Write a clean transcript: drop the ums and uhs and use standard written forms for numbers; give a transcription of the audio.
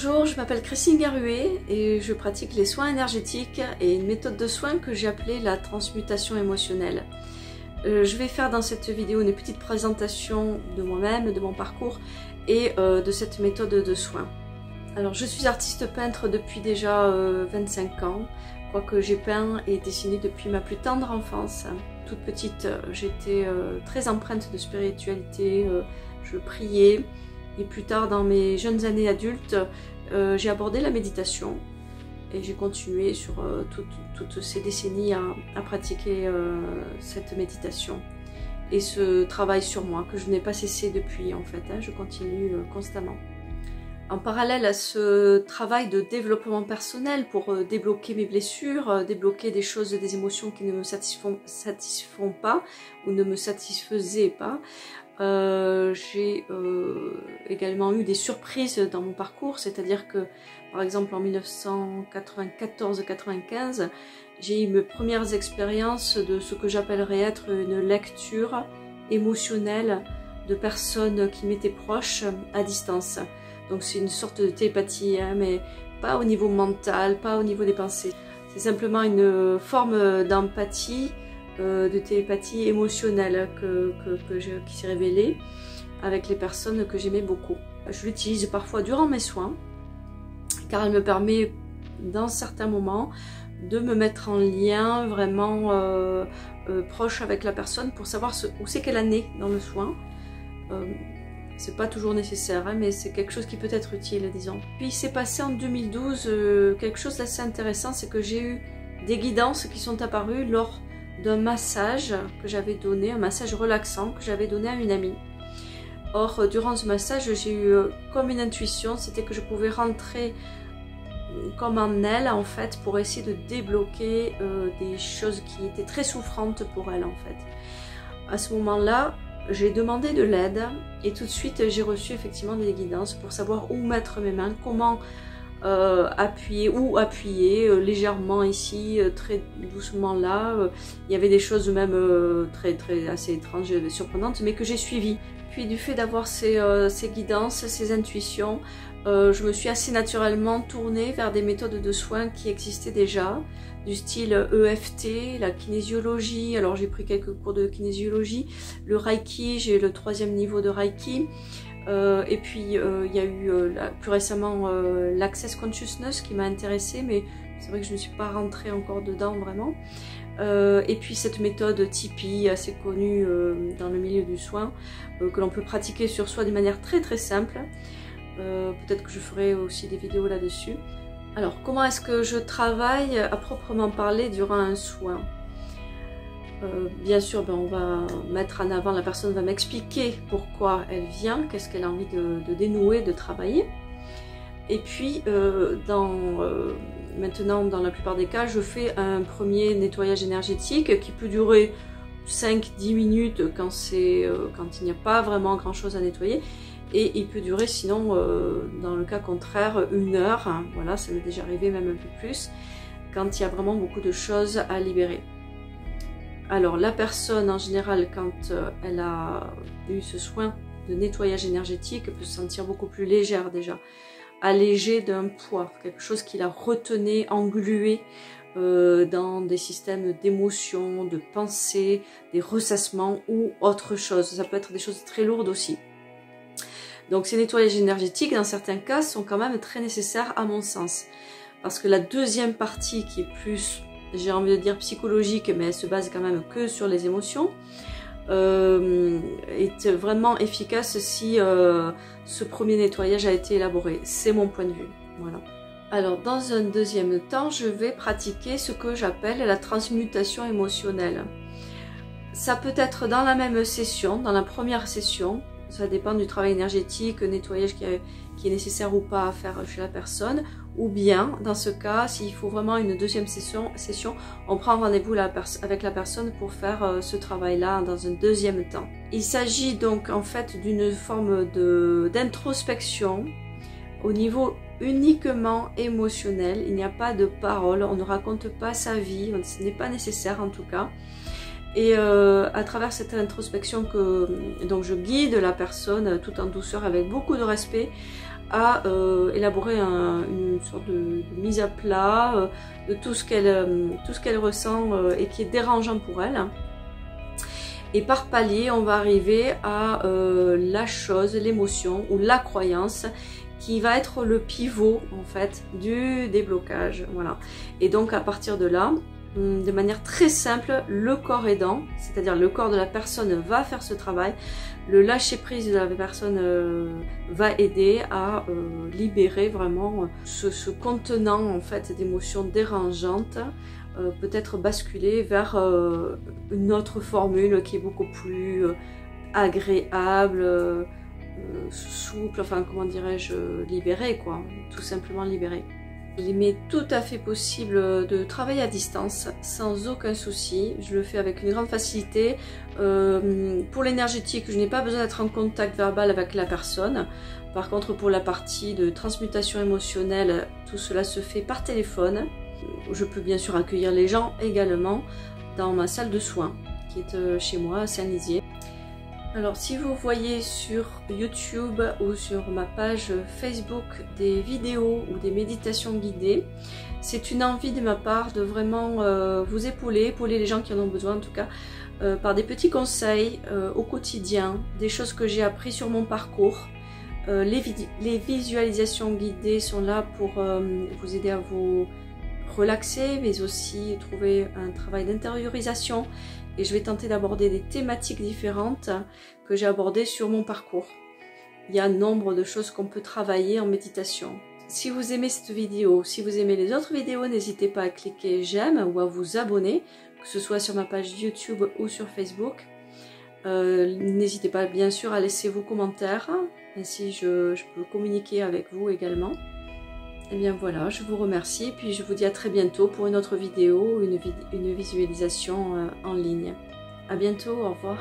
Bonjour, je m'appelle Christine Garuet et je pratique les soins énergétiques et une méthode de soins que j'ai appelée la transmutation émotionnelle. Je vais faire dans cette vidéo une petite présentation de moi-même, de mon parcours et de cette méthode de soins. Alors je suis artiste peintre depuis déjà 25 ans, quoique j'ai peint et dessiné depuis ma plus tendre enfance. Toute petite, j'étais très empreinte de spiritualité, je priais. Et plus tard, dans mes jeunes années adultes, j'ai abordé la méditation et j'ai continué sur toutes ces décennies à pratiquer cette méditation et ce travail sur moi que je n'ai pas cessé depuis en fait, je continue constamment. En parallèle à ce travail de développement personnel pour débloquer mes blessures, débloquer des choses, des émotions qui ne me satisfont pas ou ne me satisfaisaient pas, j'ai également eu des surprises dans mon parcours, c'est-à-dire que par exemple en 1994-95, j'ai eu mes premières expériences de ce que j'appellerais être une lecture émotionnelle de personnes qui m'étaient proches à distance. Donc c'est une sorte de télépathie, mais pas au niveau mental, pas au niveau des pensées. C'est simplement une forme d'empathie, de télépathie émotionnelle qui s'est révélée avec les personnes que j'aimais beaucoup. Je l'utilise parfois durant mes soins, car elle me permet, dans certains moments, de me mettre en lien vraiment proche avec la personne pour savoir où c'est qu'elle en est dans le soin. C'est pas toujours nécessaire, mais c'est quelque chose qui peut être utile, disons. Puis il s'est passé en 2012 quelque chose d'assez intéressant, c'est que j'ai eu des guidances qui sont apparues lors d'un massage que j'avais donné, un massage relaxant que j'avais donné à une amie. Or, durant ce massage, j'ai eu comme une intuition, c'était que je pouvais rentrer comme en elle, en fait, pour essayer de débloquer des choses qui étaient très souffrantes pour elle, en fait. À ce moment-là, j'ai demandé de l'aide et tout de suite j'ai reçu effectivement des guidances pour savoir où mettre mes mains, comment appuyer, légèrement ici, très doucement là. Il y avait des choses même assez étranges et surprenantes, mais que j'ai suivies. Puis du fait d'avoir ces guidances, ces intuitions, je me suis assez naturellement tournée vers des méthodes de soins qui existaient déjà, du style EFT, la kinésiologie. Alors j'ai pris quelques cours de kinésiologie, le Reiki, j'ai le 3e niveau de Reiki, et puis il y a eu plus récemment l'Access Consciousness qui m'a intéressée, mais c'est vrai que je ne suis pas rentrée encore dedans vraiment. Et puis cette méthode Tipeee, assez connue dans le milieu du soin, que l'on peut pratiquer sur soi de manière très très simple. Peut-être que je ferai aussi des vidéos là-dessus. Alors, comment est-ce que je travaille à proprement parler durant un soin? Bien sûr, on va mettre en avant, la personne va m'expliquer pourquoi elle vient, qu'est-ce qu'elle a envie de dénouer, de travailler. Et puis, maintenant, dans la plupart des cas, je fais un premier nettoyage énergétique qui peut durer 5-10 minutes quand il n'y a pas vraiment grand-chose à nettoyer. Et il peut durer sinon, dans le cas contraire, 1 heure, hein, voilà, ça m'est déjà arrivé même un peu plus, quand il y a vraiment beaucoup de choses à libérer. Alors la personne en général, quand elle a eu ce soin de nettoyage énergétique, peut se sentir beaucoup plus légère déjà, allégée d'un poids, quelque chose qui la retenait, engluée dans des systèmes d'émotions, de pensées, des ressassements ou autre chose. Ça peut être des choses très lourdes aussi. Donc ces nettoyages énergétiques, dans certains cas, sont quand même très nécessaires à mon sens. Parce que la deuxième partie, qui est plus, j'ai envie de dire psychologique, mais elle se base quand même que sur les émotions, est vraiment efficace si ce premier nettoyage a été élaboré. C'est mon point de vue. Voilà. Alors dans un deuxième temps, je vais pratiquer ce que j'appelle la transmutation émotionnelle. Ça peut être dans la même session, dans la première session. Ça dépend du travail énergétique, nettoyage qui est nécessaire ou pas à faire chez la personne. Ou bien, dans ce cas, s'il faut vraiment une deuxième session, on prend rendez-vous avec la personne pour faire ce travail-là dans un deuxième temps. Il s'agit donc en fait d'une forme d'introspection au niveau uniquement émotionnel. Il n'y a pas de parole, on ne raconte pas sa vie, ce n'est pas nécessaire en tout cas. Et à travers cette introspection donc je guide la personne tout en douceur avec beaucoup de respect à élaborer une sorte de mise à plat de tout ce qu'elle ressent et qui est dérangeant pour elle. Et par palier, on va arriver à la chose, l'émotion ou la croyance qui va être le pivot en fait du déblocage. Voilà. Et donc à partir de là, de manière très simple, le corps aidant, c'est-à-dire le corps de la personne va faire ce travail, le lâcher prise de la personne va aider à libérer vraiment ce contenant en fait d'émotions dérangeantes, peut-être basculer vers une autre formule qui est beaucoup plus agréable, souple, enfin comment dirais-je, libérée quoi, tout simplement libérée. Il m'est tout à fait possible de travailler à distance sans aucun souci. Je le fais avec une grande facilité. Pour l'énergétique, je n'ai pas besoin d'être en contact verbal avec la personne. Par contre, pour la partie de transmutation émotionnelle, tout cela se fait par téléphone. Je peux bien sûr accueillir les gens également dans ma salle de soins qui est chez moi à Saint-Lizier. Alors si vous voyez sur YouTube ou sur ma page Facebook des vidéos ou des méditations guidées, c'est une envie de ma part de vraiment vous épauler les gens qui en ont besoin en tout cas, par des petits conseils au quotidien, des choses que j'ai appris sur mon parcours. Les visualisations guidées sont là pour vous aider à vous relaxer, mais aussi trouver un travail d'intériorisation. Et je vais tenter d'aborder des thématiques différentes que j'ai abordées sur mon parcours. Il y a nombre de choses qu'on peut travailler en méditation. Si vous aimez cette vidéo, si vous aimez les autres vidéos, n'hésitez pas à cliquer j'aime ou à vous abonner, que ce soit sur ma page YouTube ou sur Facebook. N'hésitez pas bien sûr à laisser vos commentaires, ainsi je peux communiquer avec vous également. Et bien voilà, je vous remercie, puis je vous dis à très bientôt pour une autre vidéo, une visualisation en ligne. À bientôt, au revoir.